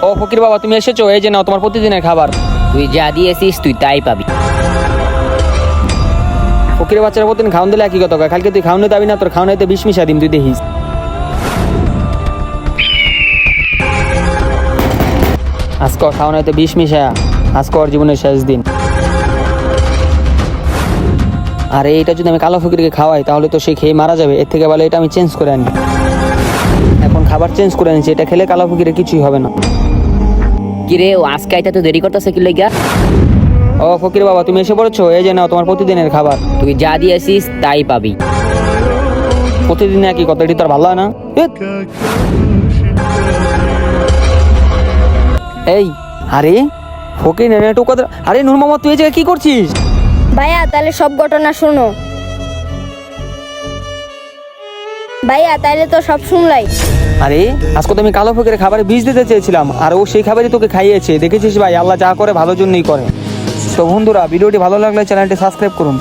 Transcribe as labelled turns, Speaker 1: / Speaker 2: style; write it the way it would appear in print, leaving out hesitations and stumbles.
Speaker 1: ও ফকির বাবা, তুমি এসেছো, এই যে নাও তোমার প্রতিদিনের খাবার।
Speaker 2: তুই যা দিয়েছিস তুই তাই পাবি।
Speaker 1: ফকিরের বাচ্চারা প্রতিদিন খাওয়ান দিলে একই কথা কয়, কালকে তুই খাওয়ানো দাবি না, তোর খাওয়ানোতে বিষ মিশা দিম, তুই দেখিস। আজকে খাওয়ানোতে বিষ মিশা, আজকে ওর জীবনের শেষ দিন। আর এইটা যদি আমি কালো ফকিরকে খাওয়াই তাহলে তো সে খেয়ে মারা যাবে, এর থেকে বলে এটা আমি চেঞ্জ করে আনি। এখন খাবার চেঞ্জ করে আনিছি, এটা খেলে কালো ফকিরের কিছুই হবে না।
Speaker 2: কিরে ও আজকে আইতে তো দেরি করতেছে কি লইগা?
Speaker 1: ও ফকির বাবা, তুমি এসে পড়েছো, এই যে নাও তোমার প্রতিদিনের খাবার।
Speaker 2: তুই যা দিয়েছিস তাই পাবি।
Speaker 1: প্রতিদিন একই কথা, এটি তোর ভালো হয় না? এই আরে ফকির নেটো কথা। আরে নূর মোহাম্মদ, তুই এই জায়গায় কি করছিস?
Speaker 3: ভাইয়া তাহলে সব ঘটনা শোনো। ভাইয়া তাইলে তো সব শুনলাই।
Speaker 1: আরে আজকে তো আমি কালো ফকিরের খাবারে বিষ দিতে চেয়েছিলাম, আর ও সেই খাবারই তোকে খাইয়েছে। দেখেছিস ভাই, আল্লাহ যা করে ভালোর জন্যই করে। তো বন্ধুরা, ভিডিওটি ভালো লাগলে চ্যানেলটি সাবস্ক্রাইব করুন।